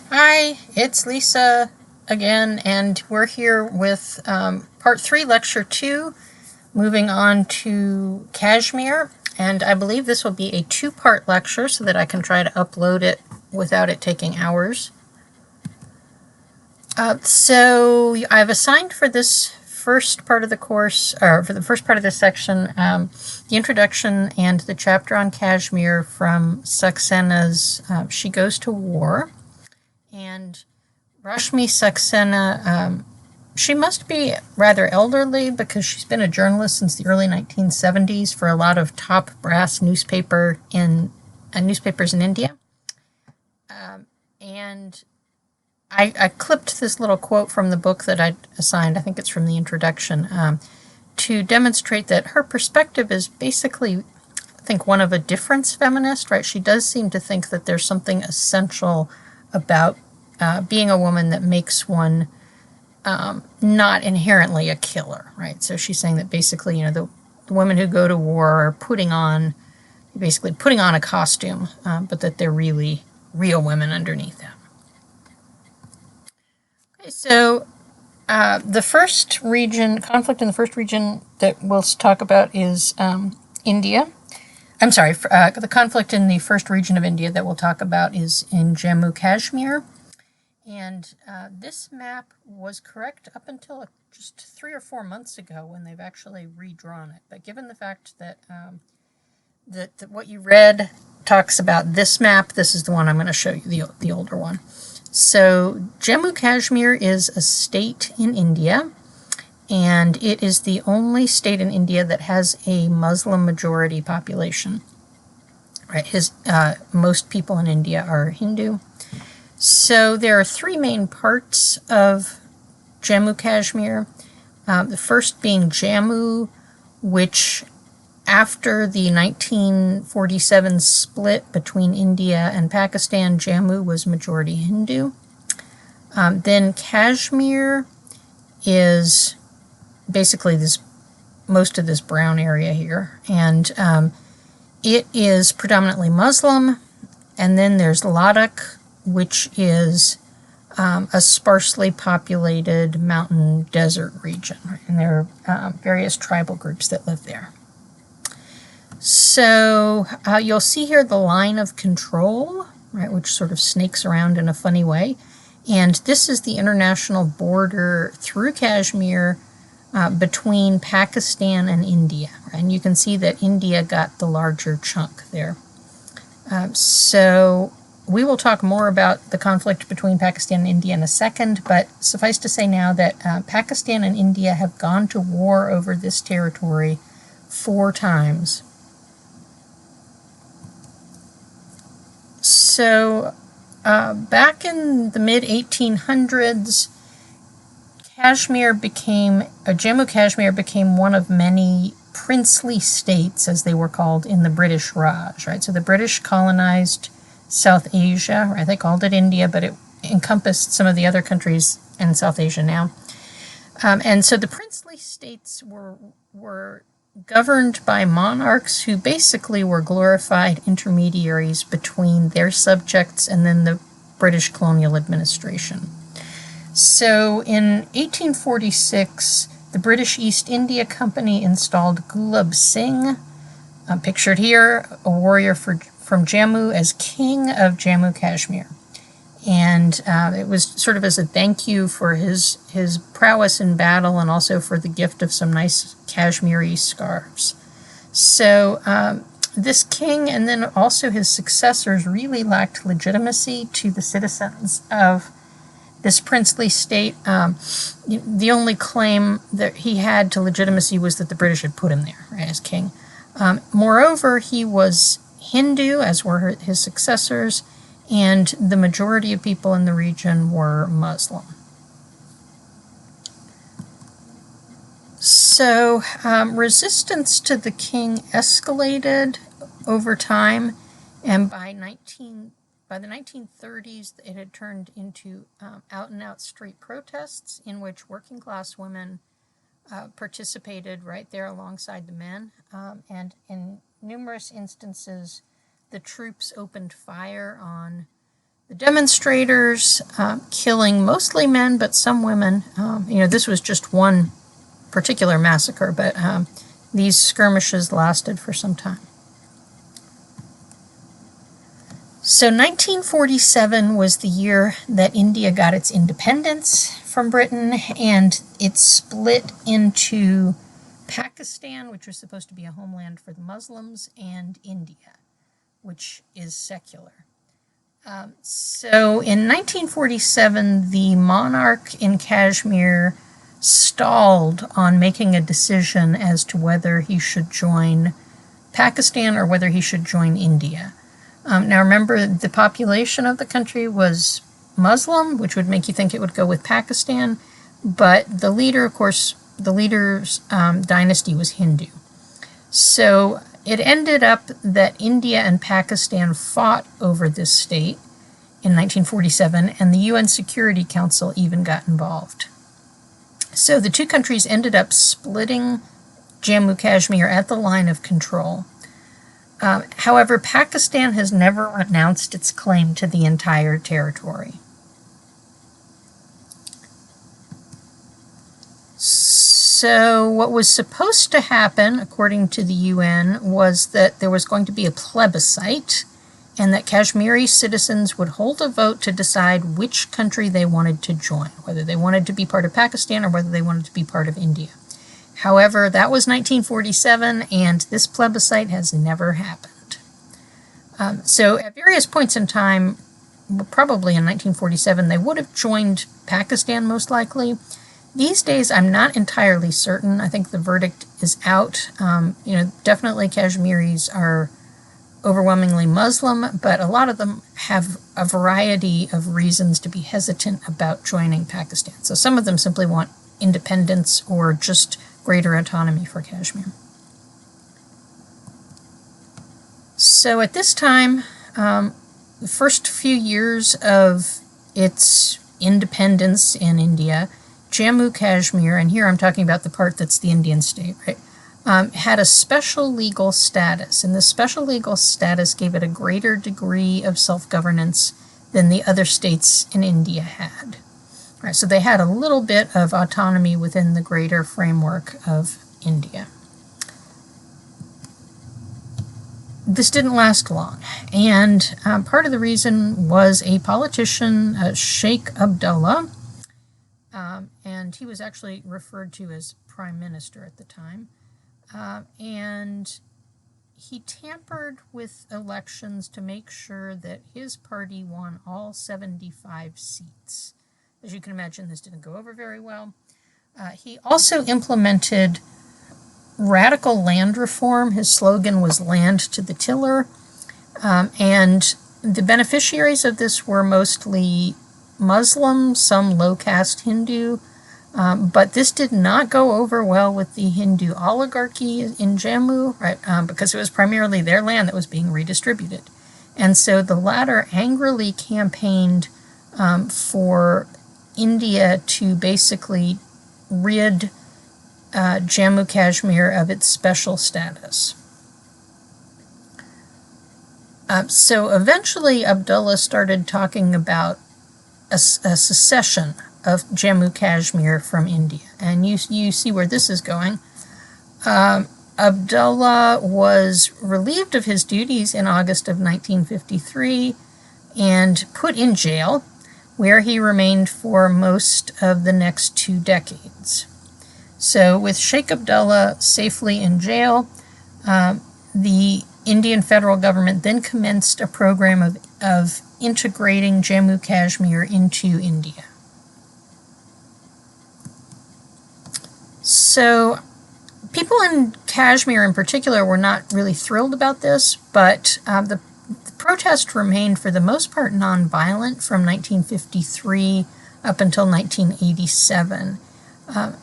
Hi, it's Lisa again, and we're here with part 3, lecture 2, moving on to Kashmir. And I believe this will be a two-part lecture so that I can try to upload it without it taking hours. So I've assigned for this first part of the course, or for the first part of this section, the introduction and the chapter on Kashmir from Saksena's She Goes to War. And Rashmi Saxena, she must be rather elderly because she's been a journalist since the early 1970s for a lot of top brass newspapers in India. And I clipped this little quote from the book that I assigned, I think it's from the introduction, to demonstrate that her perspective is basically, I think, one of a difference feminist, right? She does seem to think that there's something essential about being a woman that makes one not inherently a killer, right? So she's saying that basically, the women who go to war are basically putting on a costume, but that they're really real women underneath that. Okay, so the first region, conflict in the first region that we'll talk about is India. I'm sorry, the conflict in the first region of India that we'll talk about is in Jammu Kashmir. And this map was correct up until just 3 or 4 months ago when they've actually redrawn it. But given the fact that that what you read talks about this map, this is the one I'm going to show you, the older one. So Jammu Kashmir is a state in India, and it is the only state in India that has a Muslim majority population. Right, most people in India are Hindu. So there are three main parts of Jammu Kashmir. The first being Jammu, which after the 1947 split between India and Pakistan, Jammu was majority Hindu. Then Kashmir is basically most of this brown area here, and it is predominantly Muslim. And then there's Ladakh, which is a sparsely populated mountain desert region, right? And there are various tribal groups that live there. So you'll see here the line of control, right, which sort of snakes around in a funny way. And this is the international border through Kashmir between Pakistan and India. And you can see that India got the larger chunk there. So we will talk more about the conflict between Pakistan and India in a second, but suffice to say now that Pakistan and India have gone to war over this territory 4 times. So back in the mid-1800s, Jammu Kashmir became one of many princely states, as they were called, in the British Raj, right? So the British colonized South Asia, right? They called it India, but it encompassed some of the other countries in South Asia now. And so the princely states were governed by monarchs who basically were glorified intermediaries between their subjects and then the British colonial administration. So in 1846, the British East India Company installed Gulab Singh, pictured here, a warrior from Jammu, as king of Jammu Kashmir. And it was sort of as a thank you for his prowess in battle and also for the gift of some nice Kashmiri scarves. So this king and then also his successors really lacked legitimacy to the citizens of this princely state. The only claim that he had to legitimacy was that the British had put him there, right, as king. Moreover, he was Hindu, as were his successors, and the majority of people in the region were Muslim. So resistance to the king escalated over time, and by the 1930s, it had turned into out-and-out street protests in which working-class women participated right there alongside the men, and in numerous instances, the troops opened fire on the demonstrators, killing mostly men, but some women. This was just one particular massacre, but these skirmishes lasted for some time. So 1947 was the year that India got its independence from Britain, and it split into Pakistan, which was supposed to be a homeland for the Muslims, and India, which is secular. So in 1947, the monarch in Kashmir stalled on making a decision as to whether he should join Pakistan or whether he should join India. Now remember, the population of the country was Muslim, which would make you think it would go with Pakistan, but the leader, of course, the leader's dynasty was Hindu. So it ended up that India and Pakistan fought over this state in 1947, and the UN Security Council even got involved. So the two countries ended up splitting Jammu Kashmir at the line of control. However, Pakistan has never renounced its claim to the entire territory. So what was supposed to happen, according to the UN, was that there was going to be a plebiscite and that Kashmiri citizens would hold a vote to decide which country they wanted to join, whether they wanted to be part of Pakistan or whether they wanted to be part of India. However, that was 1947, and this plebiscite has never happened. So at various points in time, probably in 1947, they would have joined Pakistan most likely. These days, I'm not entirely certain. I think the verdict is out. Definitely Kashmiris are overwhelmingly Muslim, but a lot of them have a variety of reasons to be hesitant about joining Pakistan. So some of them simply want independence or just greater autonomy for Kashmir. So at this time, the first few years of its independence in India, Jammu Kashmir, and here I'm talking about the part that's the Indian state, right, had a special legal status, and this special legal status gave it a greater degree of self-governance than the other states in India had. Right, so they had a little bit of autonomy within the greater framework of India. This didn't last long, and part of the reason was a politician, Sheikh Abdullah, and he was actually referred to as prime minister at the time, and he tampered with elections to make sure that his party won all 75 seats. As you can imagine, this didn't go over very well. He also implemented radical land reform. His slogan was "Land to the Tiller," and the beneficiaries of this were mostly Muslim, some low-caste Hindu, but this did not go over well with the Hindu oligarchy in Jammu, right, because it was primarily their land that was being redistributed. And so the latter angrily campaigned for India to basically rid Jammu Kashmir of its special status. So eventually Abdullah started talking about a secession of Jammu Kashmir from India. And you see where this is going. Abdullah was relieved of his duties in August of 1953 and put in jail, where he remained for most of the next 2 decades. So with Sheikh Abdullah safely in jail, the Indian federal government then commenced a program of integrating Jammu Kashmir into India. So people in Kashmir in particular were not really thrilled about this, but the protest remained for the most part nonviolent from 1953 up until 1987.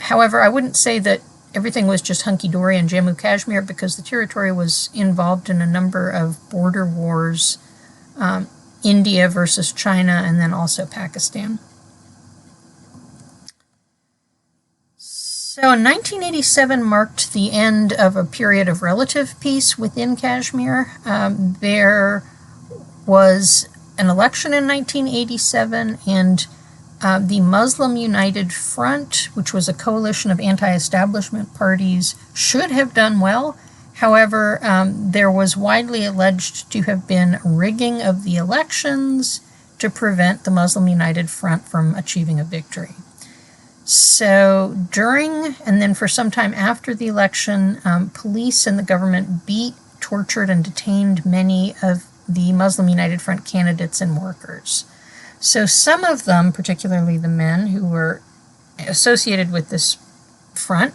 However, I wouldn't say that everything was just hunky-dory in Jammu Kashmir, because the territory was involved in a number of border wars, India versus China, and then also Pakistan. So 1987 marked the end of a period of relative peace within Kashmir. There was an election in 1987, and the Muslim United Front, which was a coalition of anti-establishment parties, should have done well. However, there was widely alleged to have been rigging of the elections to prevent the Muslim United Front from achieving a victory. So during and then for some time after the election, police and the government beat, tortured, and detained many of the Muslim United Front candidates and workers. So some of them, particularly the men who were associated with this front,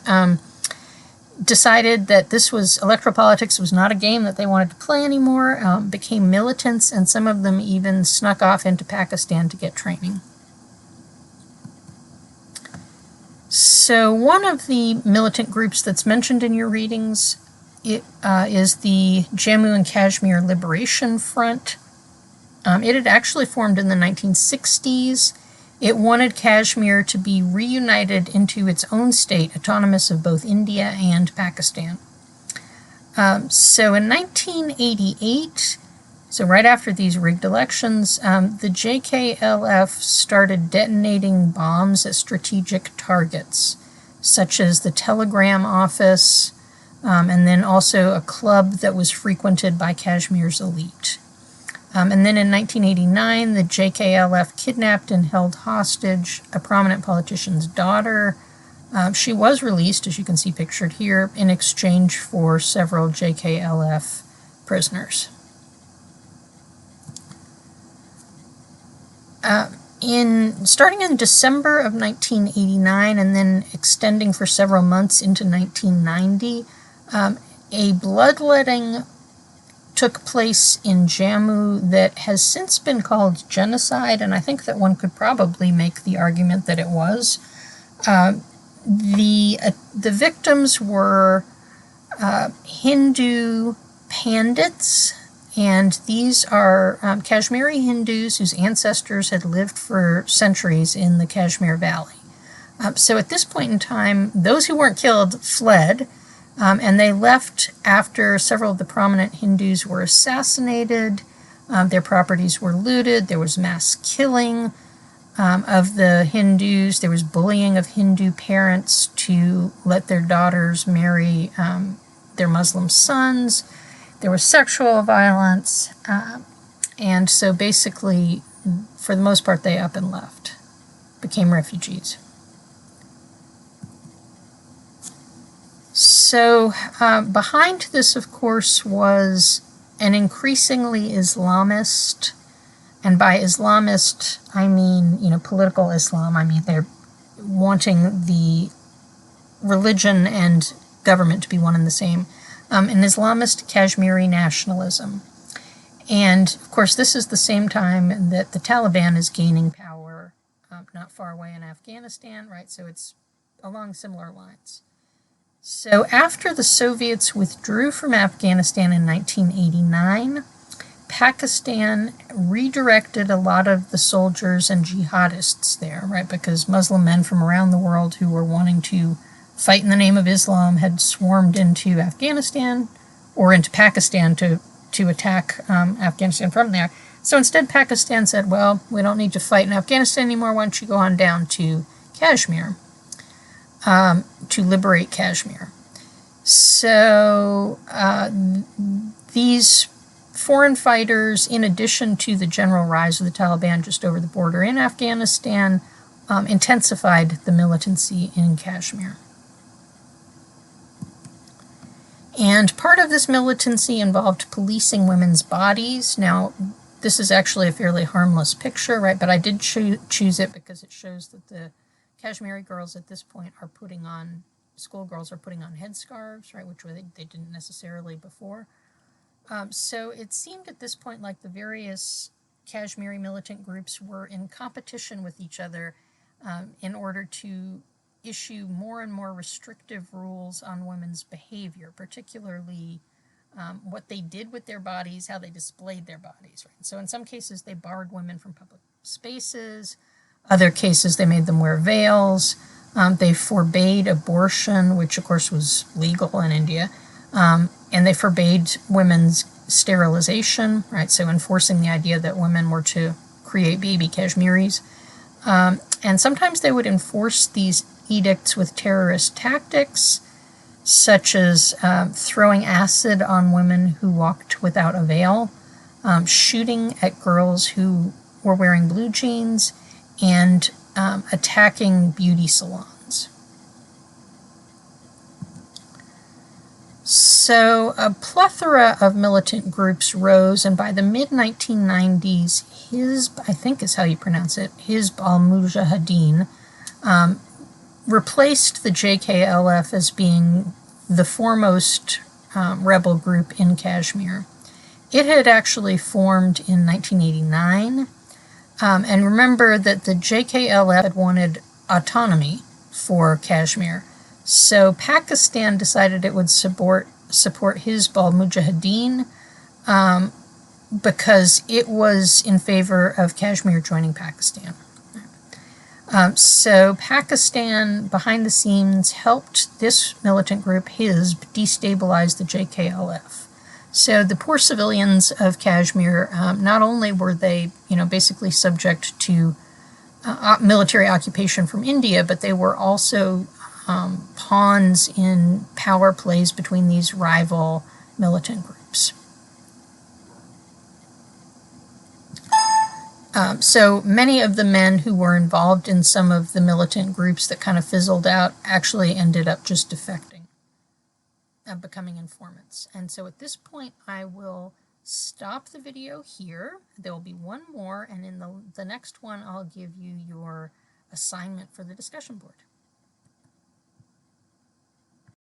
decided that this was electoral politics was not a game that they wanted to play anymore, became militants, and some of them even snuck off into Pakistan to get training. So one of the militant groups that's mentioned in your readings is the Jammu and Kashmir Liberation Front. It had actually formed in the 1960s. It wanted Kashmir to be reunited into its own state, autonomous of both India and Pakistan. So in 1988, so right after these rigged elections, the JKLF started detonating bombs at strategic targets, such as the telegram office, and then also a club that was frequented by Kashmir's elite. And then in 1989, the JKLF kidnapped and held hostage a prominent politician's daughter. She was released, as you can see pictured here, in exchange for several JKLF prisoners. Starting in December of 1989 and then extending for several months into 1990, a bloodletting took place in Jammu that has since been called genocide, and I think that one could probably make the argument that it was. The victims were Hindu Pandits, and these are Kashmiri Hindus whose ancestors had lived for centuries in the Kashmir Valley. So at this point in time, those who weren't killed fled, and they left after several of the prominent Hindus were assassinated. Their properties were looted. There was mass killing of the Hindus. There was bullying of Hindu parents to let their daughters marry their Muslim sons. There was sexual violence. And so basically, for the most part, they up and left, became refugees. So behind this, of course, was an increasingly Islamist, and by Islamist, I mean, political Islam. I mean, they're wanting the religion and government to be one and the same, an Islamist Kashmiri nationalism. And, of course, this is the same time that the Taliban is gaining power not far away in Afghanistan, right? So it's along similar lines. So after the Soviets withdrew from Afghanistan in 1989, Pakistan redirected a lot of the soldiers and jihadists there, right? Because Muslim men from around the world who were wanting to fight in the name of Islam had swarmed into Afghanistan or into Pakistan to attack Afghanistan from there. So instead, Pakistan said, well, we don't need to fight in Afghanistan anymore. Why don't you go on down to Kashmir? To liberate Kashmir. So these foreign fighters, in addition to the general rise of the Taliban just over the border in Afghanistan, intensified the militancy in Kashmir. And part of this militancy involved policing women's bodies. Now, this is actually a fairly harmless picture, right? But I did choose it because it shows that the Kashmiri girls at this point are putting on, schoolgirls are putting on headscarves, right, which they didn't necessarily before. So it seemed at this point like the various Kashmiri militant groups were in competition with each other in order to issue more and more restrictive rules on women's behavior, particularly what they did with their bodies, how they displayed their bodies, right? So in some cases, they barred women from public spaces. Other cases, they made them wear veils. They forbade abortion, which of course was legal in India. And they forbade women's sterilization, right? So enforcing the idea that women were to create baby Kashmiris. And sometimes they would enforce these edicts with terrorist tactics, such as throwing acid on women who walked without a veil, shooting at girls who were wearing blue jeans, and attacking beauty salons. So a plethora of militant groups rose, and by the mid-1990s, Hizb, I think is how you pronounce it, Hizb al-Mujahideen, replaced the JKLF as being the foremost rebel group in Kashmir. It had actually formed in 1989, and remember that the JKLF had wanted autonomy for Kashmir. So Pakistan decided it would support Hizb al-Mujahideen because it was in favor of Kashmir joining Pakistan. So Pakistan, behind the scenes, helped this militant group, Hizb, destabilize the JKLF. So the poor civilians of Kashmir, not only were they, basically subject to military occupation from India, but they were also pawns in power plays between these rival militant groups. So many of the men who were involved in some of the militant groups that kind of fizzled out actually ended up just defecting, becoming informants. And so at this point, I will stop the video here. There will be one more, and in the next one, I'll give you your assignment for the discussion board.